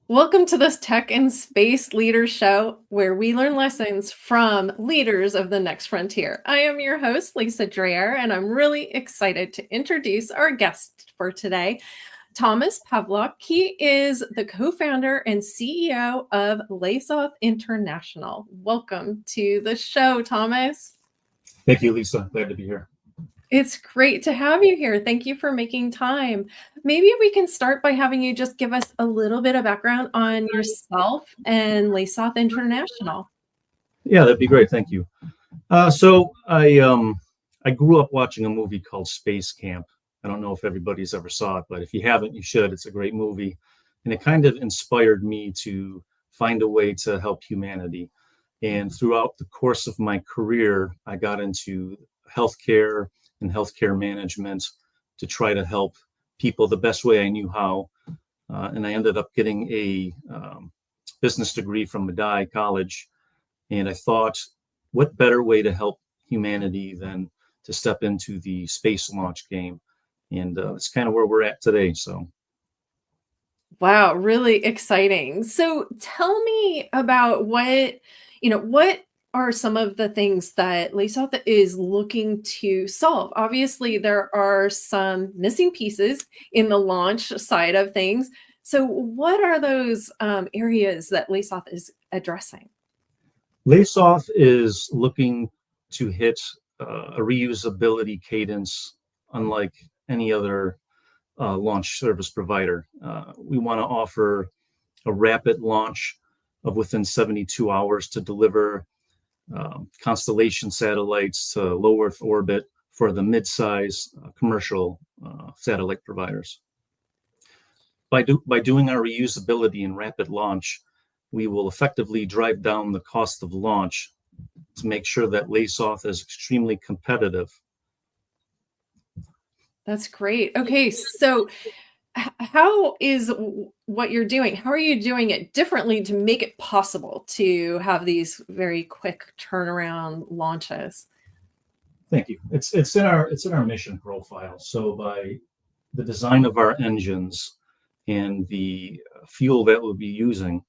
Welcome to this Tech and Space Leaders Show, where we learn lessons from leaders of the next frontier. I am your host, Lisa Dreher, and I'm really excited to introduce our guest for today, Thomas Pawlak. He is the co-founder and CEO of Lesath International. Welcome to the show, Thomas. Thank you, Lisa. Glad to be here. It's great to have you here. Thank you for making time. Maybe we can start by having you just give us a little bit of background on yourself and Lesath International. Yeah, that'd be great. Thank you. I grew up watching a movie called Space Camp. I don't know if everybody's ever saw it, but if you haven't, you should. It's a great movie. And it kind of inspired me to find a way to help humanity. And throughout the course of my career, I got into healthcare and healthcare management to try to help people the best way I knew how. And I ended up getting a business degree from Madai College. And I thought, what better way to help humanity than to step into the space launch game? And it's kind of where we're at today. So. Wow, really exciting. So tell me about what are some of the things that Lesath is looking to solve? Obviously, there are some missing pieces in the launch side of things. So what are those areas that Lesath is addressing? Lesath is looking to hit a reusability cadence unlike any other launch service provider. We want to offer a rapid launch of within 72 hours to deliver constellation satellites to low Earth orbit for the mid-size commercial satellite providers. By doing our reusability and rapid launch, we will effectively drive down the cost of launch to make sure that Lesath is extremely competitive. That's great. Okay, so how is what you're doing? How are you doing it differently to make it possible to have these very quick turnaround launches? Thank you. It's in our mission profile. So by the design of our engines and the fuel that we'll be using,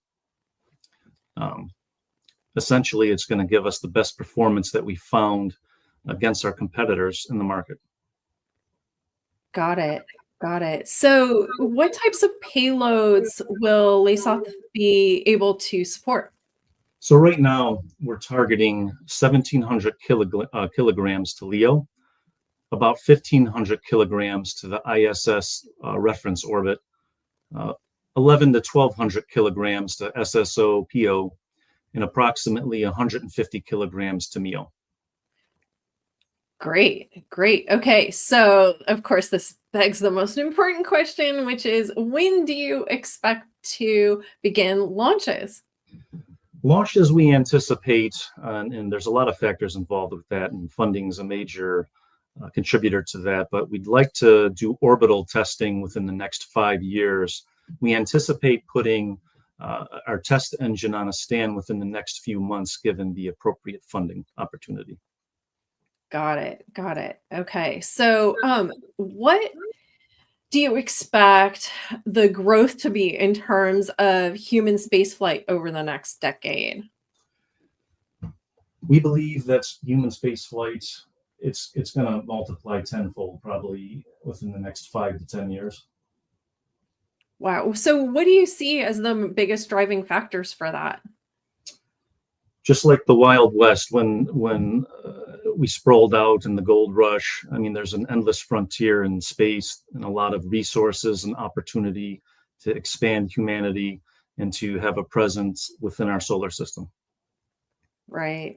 essentially it's going to give us the best performance that we found against our competitors in the market. Got it. So what types of payloads will Lesath be able to support? So right now we're targeting 1,700 kilograms to LEO, about 1,500 kilograms to the ISS reference orbit, 1,100 to 1,200 kilograms to SSO PO, and approximately 150 kilograms to MEO. Great. Okay, so of course this begs the most important question, which is, when do you expect to begin launches? Launches we anticipate, and there's a lot of factors involved with that, and funding is a major contributor to that, but we'd like to do orbital testing within the next 5 years. We anticipate putting our test engine on a stand within the next few months, given the appropriate funding opportunity. Got it. Okay. So, what do you expect the growth to be in terms of human spaceflight over the next decade? We believe that human spaceflight, it's going to multiply tenfold probably within the next 5 to 10 years. Wow. So, what do you see as the biggest driving factors for that? Just like the Wild West, when we sprawled out in the gold rush, I mean, there's an endless frontier in space and a lot of resources and opportunity to expand humanity and to have a presence within our solar system. Right.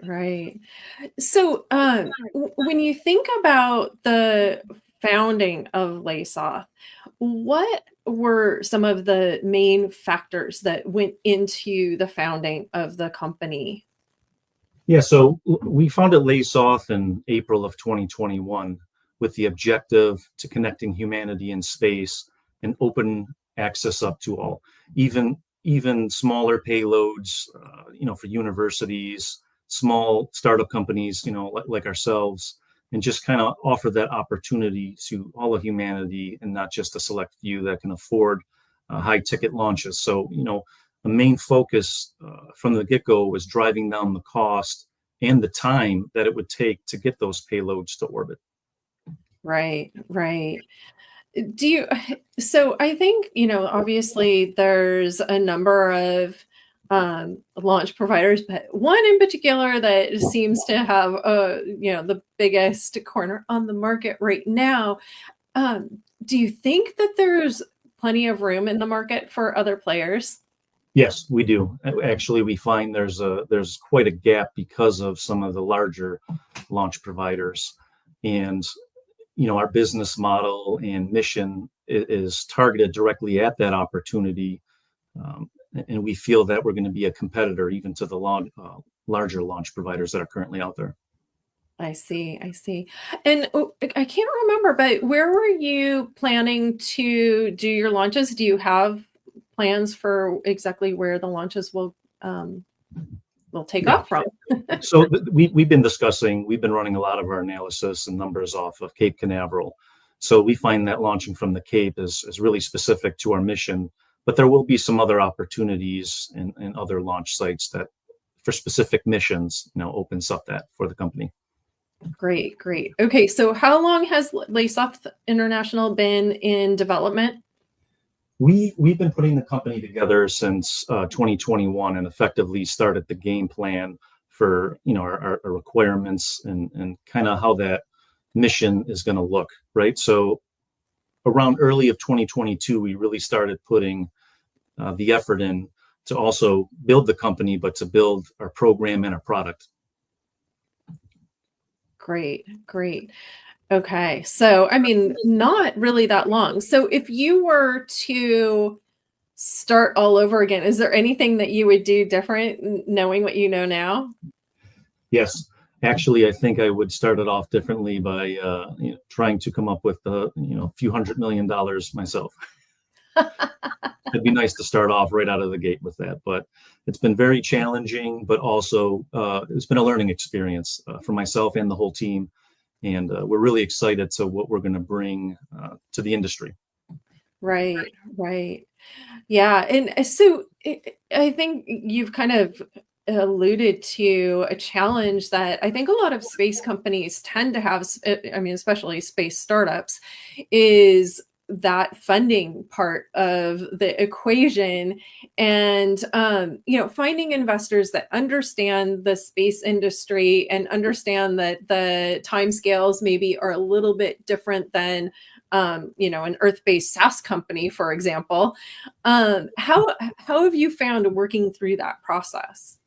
So, when you think about the founding of Lesath, what were some of the main factors that went into the founding of the company? Yeah, so we founded Lesath in April of 2021 with the objective to connecting humanity in space and open access up to all, even smaller payloads, for universities, small startup companies, like ourselves, and just kind of offer that opportunity to all of humanity and not just a select few that can afford high ticket launches. So, the main focus from the get-go was driving down the cost and the time that it would take to get those payloads to orbit. Right, right. Do you, so I think, obviously there's a number of launch providers, but one in particular that seems to have the biggest corner on the market right now. Do you think that there's plenty of room in the market for other players? Yes, we do. Actually, we find there's quite a gap because of some of the larger launch providers, and our business model and mission is targeted directly at that opportunity, and we feel that we're going to be a competitor even to the larger launch providers that are currently out there. I see. I see. And I can't remember, but where were you planning to do your launches? Do you have plans for exactly where the launches will take Yeah. off from? So we've been running a lot of our analysis and numbers off of Cape Canaveral. So we find that launching from the Cape is really specific to our mission, but there will be some other opportunities in other launch sites that for specific missions, opens up that for the company. Great, great. Okay, so how long has Lesath International been in development? We've been putting the company together since 2021 and effectively started the game plan for our requirements and kind of how that mission is going to look, right? So around early of 2022, we really started putting the effort in to also build the company, but to build our program and our product. Great, great. Okay. So, I mean, not really that long. So, if you were to start all over again, is there anything that you would do different knowing what you know now? Yes, actually, I think I would start it off differently by trying to come up with a few $100 million myself. It'd be nice to start off right out of the gate with that, but it's been very challenging, but also it's been a learning experience for myself and the whole team. And we're really excited to what we're going to bring to the industry. Right, right. Yeah. And so I think you've kind of alluded to a challenge that I think a lot of space companies tend to have, I mean, especially space startups, is that funding part of the equation and finding investors that understand the space industry and understand that the timescales maybe are a little bit different than an earth-based SaaS company, for example. How have you found working through that process?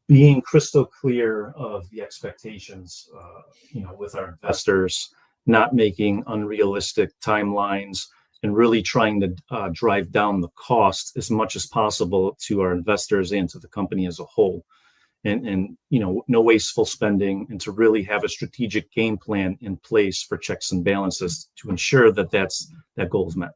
Being crystal clear of the expectations, with our investors, not making unrealistic timelines, and really trying to drive down the cost as much as possible to our investors and to the company as a whole. And no wasteful spending, and to really have a strategic game plan in place for checks and balances to ensure that that goal is met.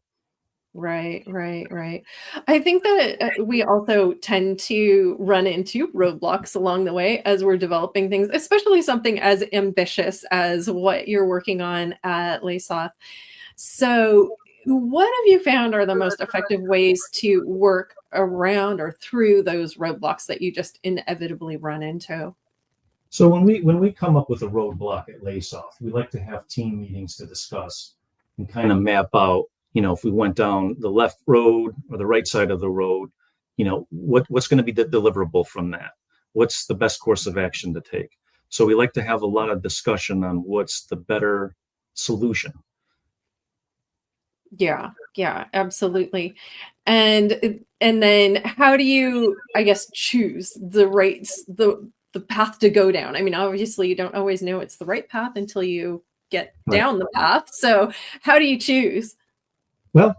Right, right, right. I think that we also tend to run into roadblocks along the way as we're developing things, especially something as ambitious as what you're working on at Lesath. So, what have you found are the most effective ways to work around or through those roadblocks that you just inevitably run into? So when we come up with a roadblock at Lesath, we like to have team meetings to discuss and kind of map out, if we went down the left road or the right side of the road, what's going to be the deliverable from that? What's the best course of action to take? So we like to have a lot of discussion on what's the better solution. Yeah, yeah, absolutely. And then how do you, I guess, choose the path to go down? I mean, obviously you don't always know it's the right path until you get Right. down the path. So how do you choose? Well,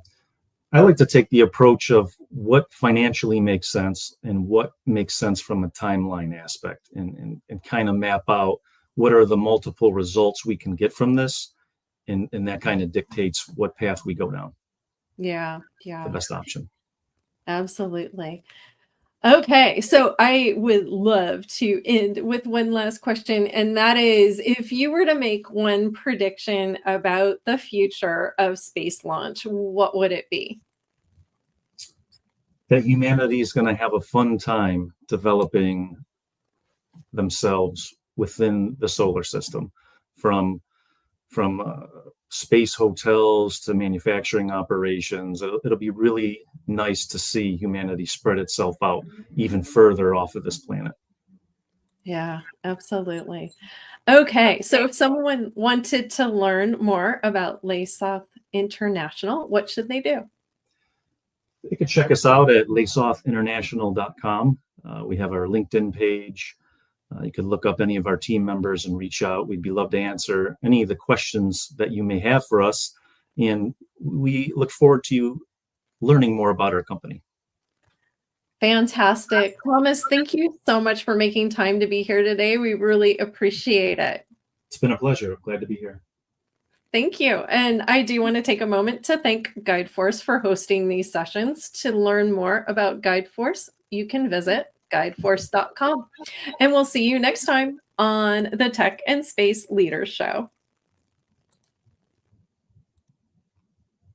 I like to take the approach of what financially makes sense and what makes sense from a timeline aspect, and kind of map out what are the multiple results we can get from this. And that kind of dictates what path we go down, Yeah, the yeah, best option. absolutely. Okay, so I would love to end with one last question, and that is if you were to make one prediction about the future of space launch, what would it be? that humanity is going to have a fun time developing themselves within the solar system, from space hotels to manufacturing operations. It'll be really nice to see humanity spread itself out even further off of this planet. Yeah, absolutely. Okay, so if someone wanted to learn more about Lesath International, what should they do? You can check us out at lesathinternational.com. We have our LinkedIn page. You could look up any of our team members and reach out. We'd be love to answer any of the questions that you may have for us. And we look forward to you learning more about our company. Fantastic. Thomas, thank you so much for making time to be here today. We really appreciate it. It's been a pleasure. I'm glad to be here. Thank you. And I do want to take a moment to thank GuideForce for hosting these sessions. To learn more about GuideForce, you can visit guideforce.com. And we'll see you next time on the Tech and Space Leaders Show.